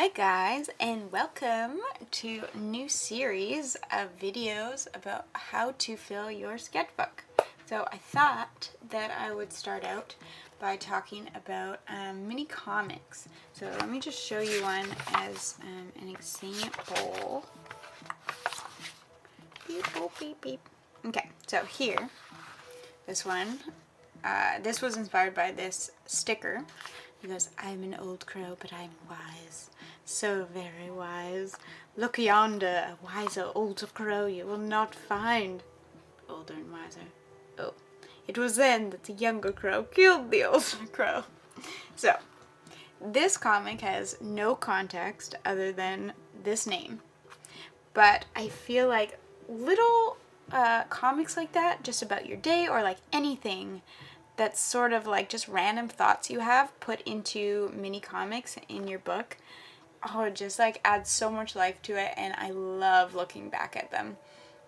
Hi guys, and welcome to a new series of videos about how to fill your sketchbook. So I thought that I would start out by talking about mini comics. So let me just show you one as an example. Beep, boop, beep, beep. Okay, so here, this one, this was inspired by this sticker. Because I'm an old crow, but I'm wise. So very wise. Look yonder, a wiser older crow you will not find. Older and wiser. Oh, it was then that the younger crow killed the older crow. So, this comic has no context other than this name. But I feel like little comics like that, just about your day or like anything, that's sort of like just random thoughts you have put into mini comics in your book. Oh, it just like adds so much life to it, and I love looking back at them.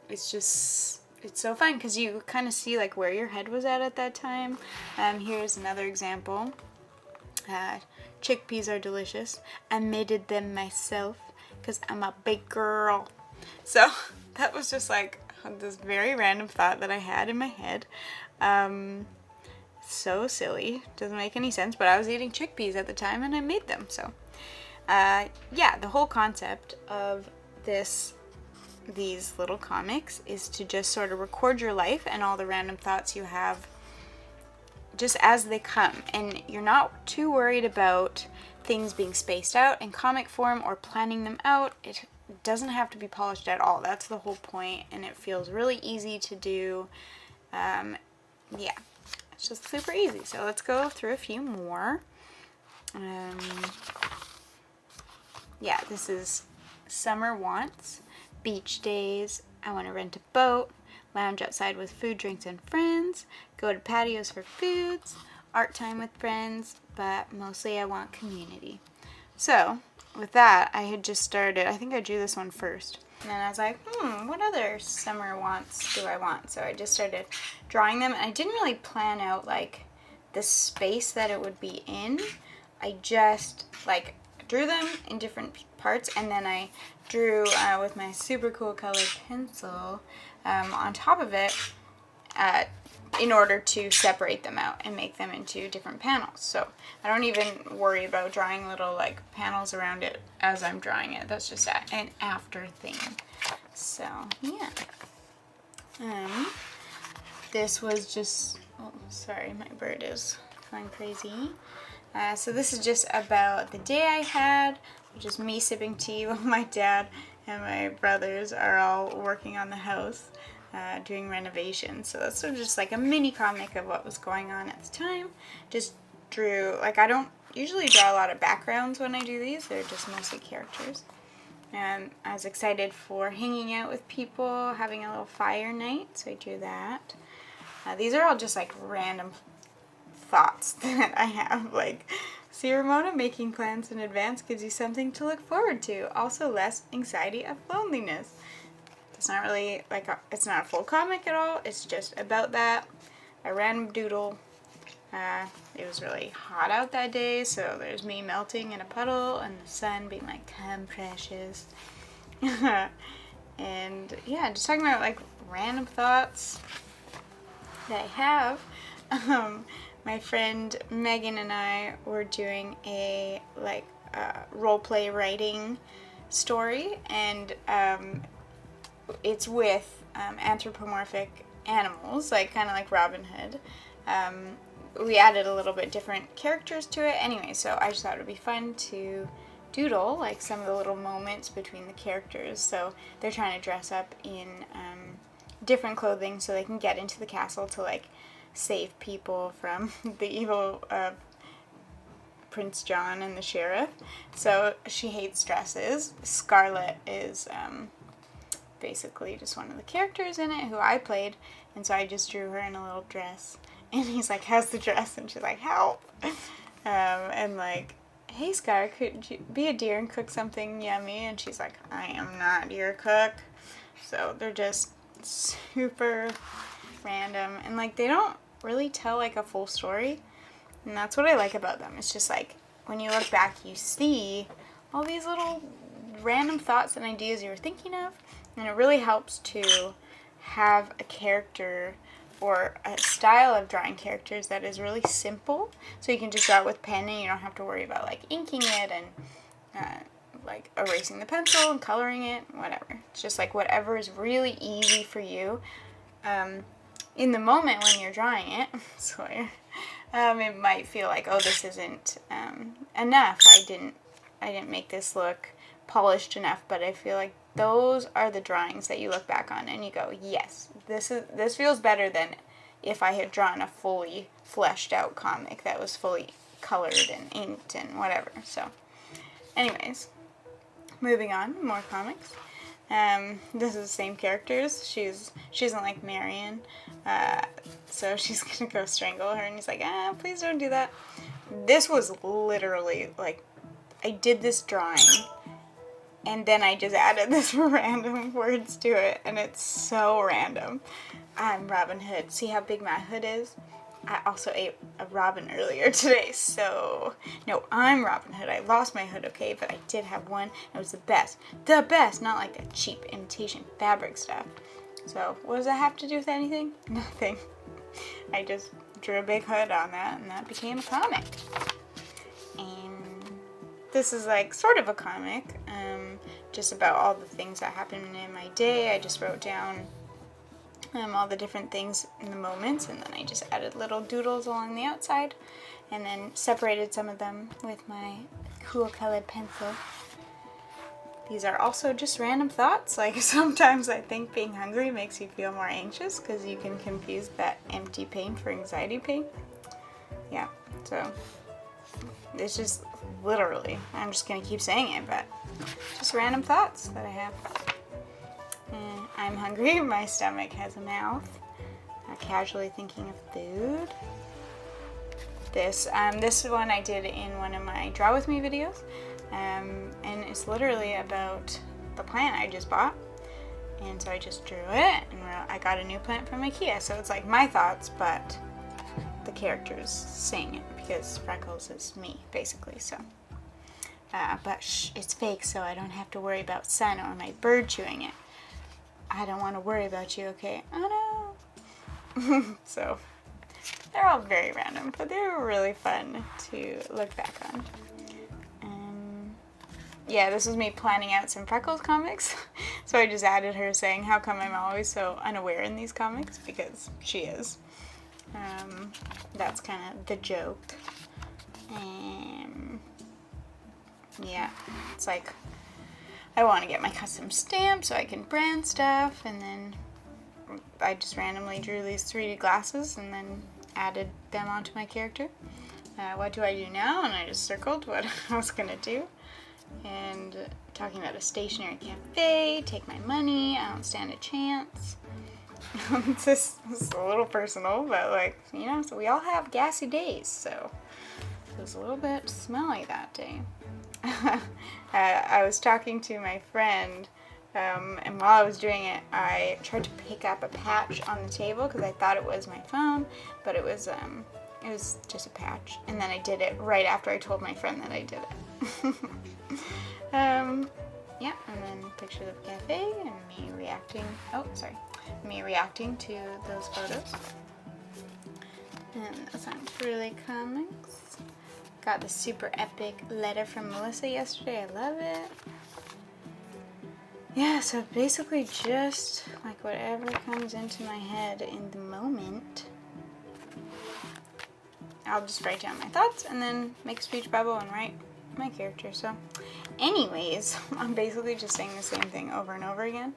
It's so fun because you kind of see like where your head was at that time. Here's another example. Chickpeas are delicious. I made them myself because I'm a big girl. So that was just like this very random thought that I had in my head. So silly, doesn't make any sense, but I was eating chickpeas at the time and I made them. So yeah, the whole concept of these little comics is to just sort of record your life and all the random thoughts you have just as they come, and you're not too worried about things being spaced out in comic form or planning them out. It doesn't have to be polished at all. That's the whole point, and it feels really easy to do. Yeah, it's just super easy. So let's go through a few more. Yeah, this is Summer Wants, Beach Days, I Want to Rent a Boat, Lounge Outside with Food, Drinks, and Friends, Go to Patios for Foods, Art Time with Friends, but mostly I Want Community. So, with that, I had just started, I think I drew this one first. And then I was like, what other summer wants do I want? So I just started drawing them, and I didn't really plan out like the space that it would be in. I just like drew them in different parts, and then I drew with my super cool colored pencil on top of it in order to separate them out and make them into different panels. So I don't even worry about drawing little like panels around it as I'm drawing it. That's just an after thing. So yeah. This was just, oh sorry, my bird is going crazy. So this is just about the day I had, just me sipping tea while my dad and my brothers are all working on the house, doing renovations. So that's sort of just like a mini comic of what was going on at the time. Just drew, like I don't usually draw a lot of backgrounds when I do these, they're just mostly characters. And I was excited for hanging out with people, having a little fire night, so I drew that. These are all just like random thoughts that I have, like, see Ramona, making plans in advance gives you something to look forward to. Also less anxiety of loneliness. It's not really like it's not a full comic at all. It's just about that. A random doodle. It was really hot out that day, so there's me melting in a puddle and the sun being like, come precious. And yeah, just talking about like random thoughts that I have. My friend Megan and I were doing a role play writing story, and it's with anthropomorphic animals, like kind of like Robin Hood. We added a little bit different characters to it. Anyway, so I just thought it would be fun to doodle like some of the little moments between the characters. So they're trying to dress up in different clothing so they can get into the castle to like save people from the evil Prince John and the sheriff. So she hates dresses. Scarlet is basically just one of the characters in it who I played, and so I just drew her in a little dress. And he's like, how's the dress? And she's like, help. And like, hey Scar, could you be a deer and cook something yummy? And she's like, I am not your cook. So they're just super random, and like they don't really tell like a full story, and that's what I like about them. It's just like when you look back you see, all these little random thoughts and ideas you were thinking of. And it really helps to have a character or a style of drawing characters that is really simple. So you can just draw it with pen and you don't have to worry about like inking it and like erasing the pencil and coloring it, whatever. It's just like whatever is really easy for you in the moment when you're drawing it. Sawyer. It might feel like, oh, this isn't enough. I didn't make this look polished enough, but I feel like those are the drawings that you look back on and you go, yes, this feels better than if I had drawn a fully fleshed out comic that was fully colored and inked and whatever. So anyways, moving on, more comics. This is the same characters. She doesn't like Marion, so she's gonna go strangle her, and he's like, please don't do that. This was literally like, I did this drawing, and then I just added this random words to it, and it's so random. I'm Robin Hood. See how big my hood is? I also ate a robin earlier today, so no, I'm Robin Hood. I lost my hood, okay, but I did have one. It was the best, not like a cheap imitation fabric stuff. So what does that have to do with anything? Nothing. I just drew a big hood on that, and that became a comic. And this is like sort of a comic, just about all the things that happened in my day. I just wrote down all the different things in the moments, and then I just added little doodles along the outside and then separated some of them with my cool colored pencil. These are also just random thoughts. Like sometimes I think being hungry makes you feel more anxious because you can confuse that empty pain for anxiety pain. Yeah, so it's just literally, I'm just gonna keep saying it, but just random thoughts that I have. I'm hungry, my stomach has a mouth. Casually thinking of food. This one I did in one of my Draw With Me videos. And it's literally about the plant I just bought. And so I just drew it, and I got a new plant from IKEA. So it's like my thoughts, but the characters saying it, because Freckles is me, basically, so. But shh, it's fake, so I don't have to worry about sun or my bird chewing it. I don't want to worry about you, okay? Oh no. So, they're all very random, but they're really fun to look back on. Yeah, this was me planning out some Freckles comics. So I just added her saying, how come I'm always so unaware in these comics? Because she is. That's kind of the joke. Yeah, it's like, I want to get my custom stamp so I can brand stuff, and then I just randomly drew these 3D glasses and then added them onto my character. What do I do now? And I just circled what I was going to do. And talking about a stationary cafe, take my money, I don't stand a chance. This is a little personal, but like, you know, so we all have gassy days, so it was a little bit smelly that day. I was talking to my friend, and while I was doing it, I tried to pick up a patch on the table because I thought it was my phone, but it was just a patch. And then I did it right after I told my friend that I did it. Yeah, and then picture of the cafe and me reacting to those photos. And those aren't really comics. Got the super epic letter from Melissa yesterday. I love it. Yeah, so basically just like whatever comes into my head in the moment. I'll just write down my thoughts and then make a speech bubble and write my character. So anyways, I'm basically just saying the same thing over and over again,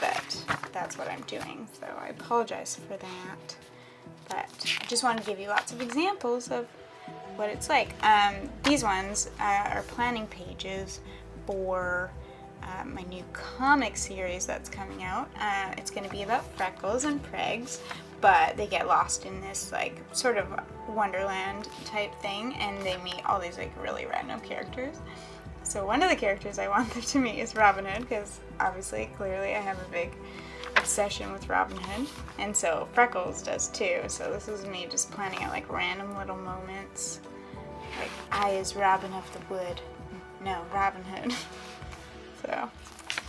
but that's what I'm doing, so I apologize for that. But I just want to give you lots of examples of what it's like. These ones are planning pages for my new comic series that's coming out. It's going to be about Freckles and Pregs, but they get lost in this like sort of Wonderland type thing, and they meet all these like really random characters. So one of the characters I want them to meet is Robin Hood, because obviously, clearly I have a big obsession with Robin Hood, and so Freckles does too. So this is me just planning out like random little moments like I is Robin of the Wood. No, Robin Hood. So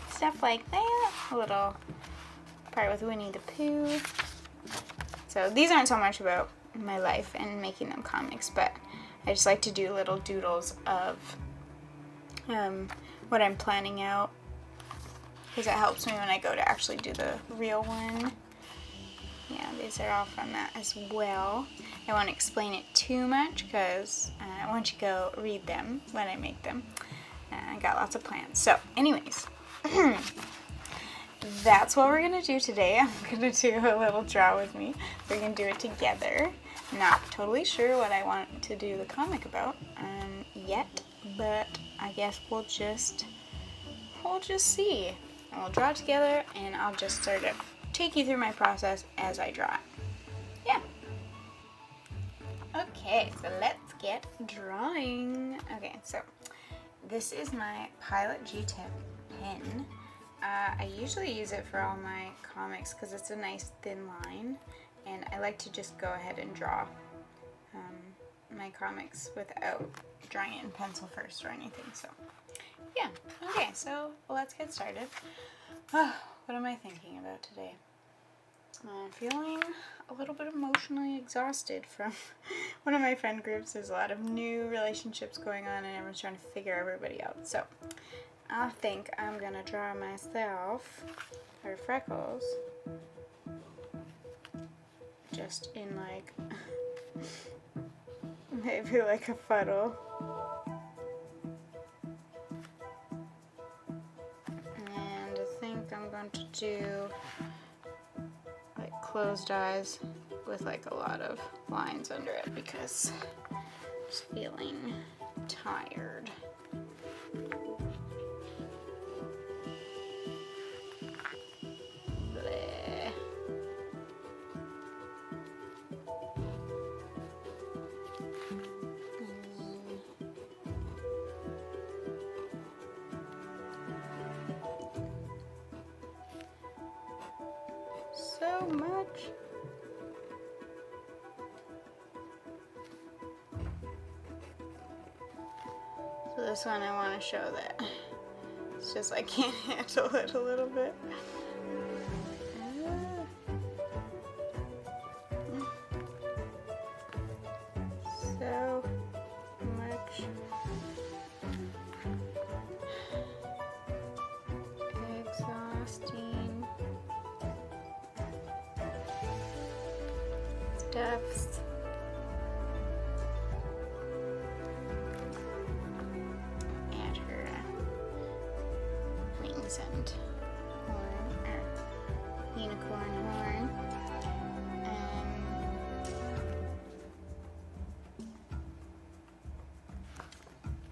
stuff like that. A little part with Winnie the Pooh. So these aren't so much about my life and making them comics, but I just like to do little doodles of what I'm planning out, because it helps me when I go to actually do the real one. Yeah, these are all from that as well. I won't explain it too much because I want you to go read them when I make them. I got lots of plans. So anyways, that's what we're going to do today. I'm going to do a little draw with me. We're going to do it together. Not totally sure what I want to do the comic about yet, but I guess we'll just see. And we'll draw it together, and I'll just sort of take you through my process as I draw it. Yeah. Okay, so let's get drawing. Okay, so this is my Pilot G-Tip pen. I usually use it for all my comics because it's a nice thin line, and I like to just go ahead and draw my comics without drawing it in pencil first or anything. So yeah, okay, so let's get started. Oh, what am I thinking about today? I'm feeling a little bit emotionally exhausted from one of my friend groups. There's a lot of new relationships going on and everyone's trying to figure everybody out. So I think I'm gonna draw myself her freckles just in like maybe like a fuddle. And I think I'm going to do like closed eyes with like a lot of lines under it because I'm just feeling tired. So much. So this one I want to show that it's just I can't handle it a little bit. So much exhausting stuffs. At her wings and horn, or unicorn horn.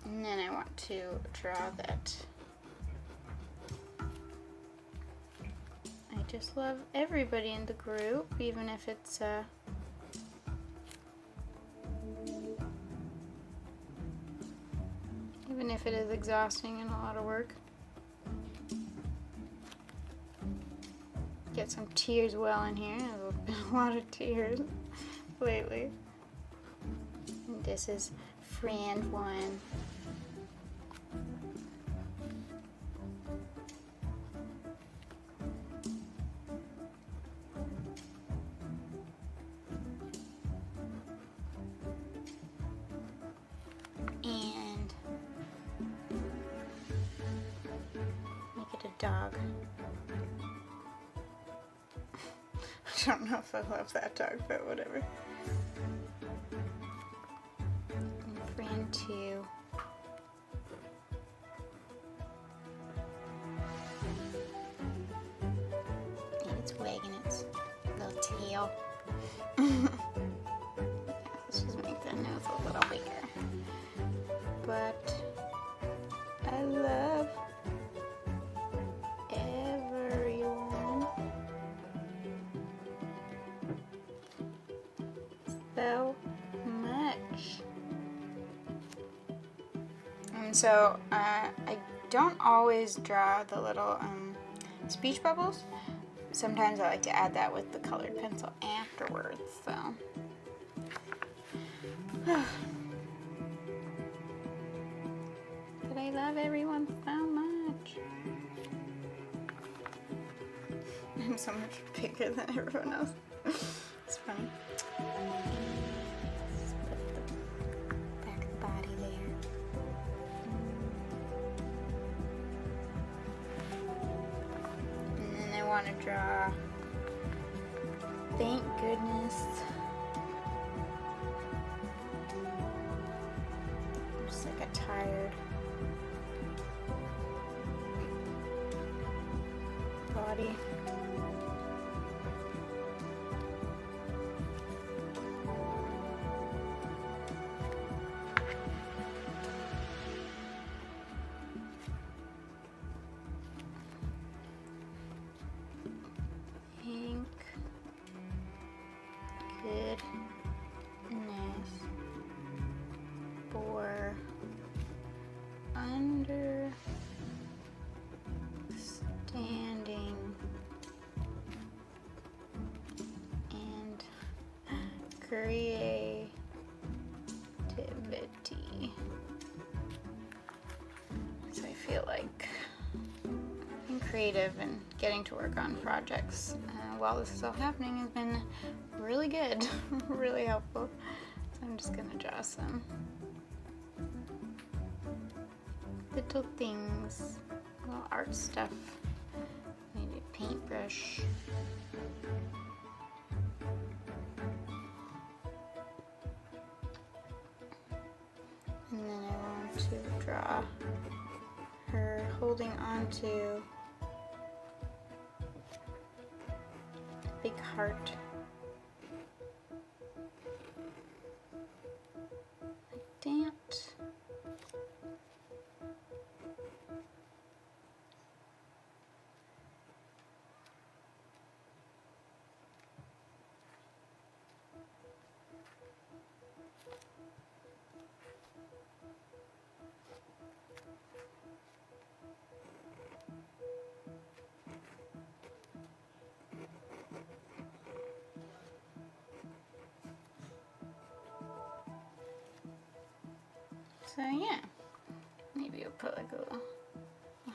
And then I want to draw that. I just love everybody in the group, even if it's even if it is exhausting and a lot of work. Get some tears welling here. There's been a lot of tears lately. And this is friend one. And make it a dog. I don't know if I love that dog, but whatever. And friend two. And it's wagging its little tail. Let's just make the nose a little bigger. But I love everyone so much. And so I don't always draw the little speech bubbles. Sometimes I like to add that with the colored pencil afterwards, so. love everyone so much. I'm so much bigger than everyone else. It's funny. Just put the back of the body there. And then I want to draw, thank goodness, just like a tired body. Thank goodness for understanding and creativity. So I feel like being creative and getting to work on projects while this is all happening has been really good, really helpful. So I'm just gonna draw some little things, little art stuff, maybe a paintbrush. And then I want to draw her holding on to a big heart. Like that. So yeah, maybe I'll put like a little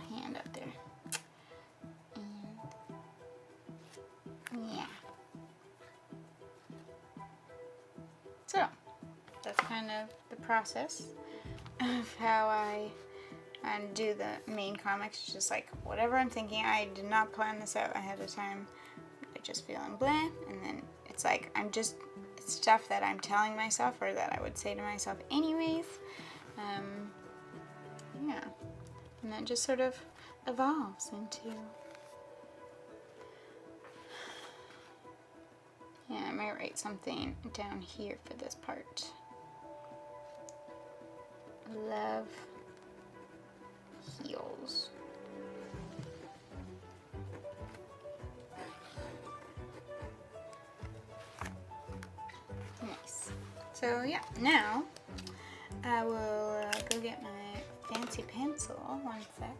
hand up there. And yeah. So that's kind of the process of how I do the main comics. It's just like whatever I'm thinking. I did not plan this out ahead of time. I just feeling blah, and then it's like it's stuff that I'm telling myself or that I would say to myself anyways. Yeah, and that just sort of evolves into, yeah, I might write something down here for this part. Love heals. Nice. So yeah, now I will go get my fancy pencil. One sec.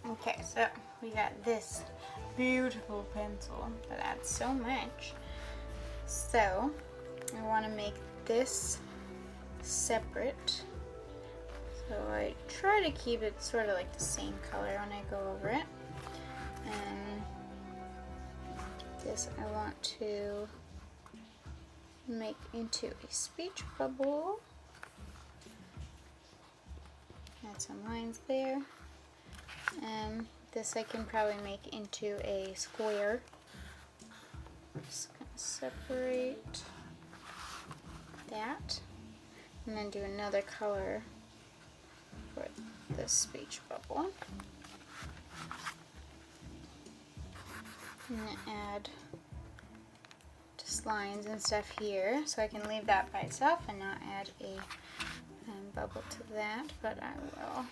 Okay, so we got this beautiful pencil that adds so much. So I want to make this separate. So I try to keep it sort of like the same color when I go over it. And this I want to make into a speech bubble. Add some lines there. This I can probably make into a square. Just gonna separate that, and then do another color for this speech bubble. I'm gonna add just lines and stuff here, so I can leave that by itself and not add a bubble to that, but I will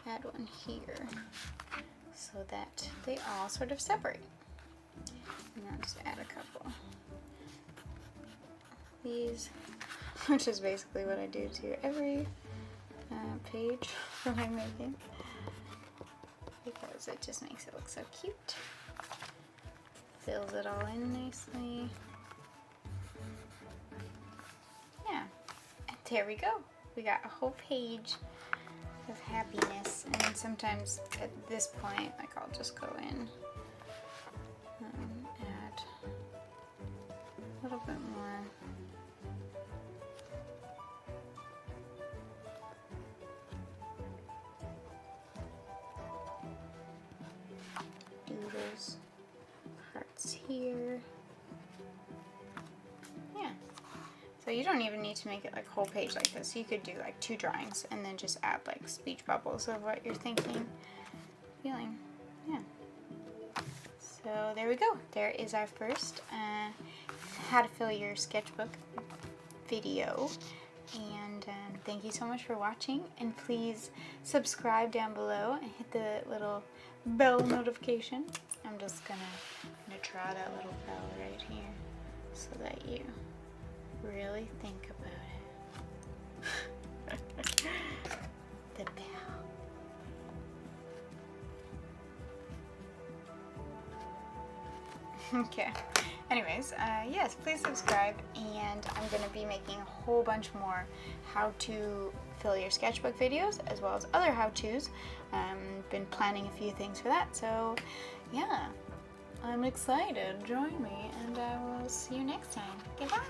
add one here so that they all sort of separate. And I'll just add a couple of these, which is basically what I do to every page that I'm making, because it just makes it look so cute. Fills it all in nicely. Yeah, and there we go. We got a whole page of happiness. And then sometimes at this point, like I'll just go in, add a little bit more. Doodles, hearts here. Yeah. So you don't even need to make it like a whole page like this. You could do like 2 drawings and then just add like speech bubbles of what you're thinking, feeling. Yeah. So there we go. There is our first how to fill your sketchbook video. And thank you so much for watching. And please subscribe down below and hit the little bell notification. I'm just gonna draw that little bell right here so that you really think about it. The bell. Okay. Anyways, yes, please subscribe, and I'm going to be making a whole bunch more how to fill your sketchbook videos, as well as other how-tos. Been planning a few things for that, so yeah, I'm excited. Join me, and I will see you next time. Goodbye!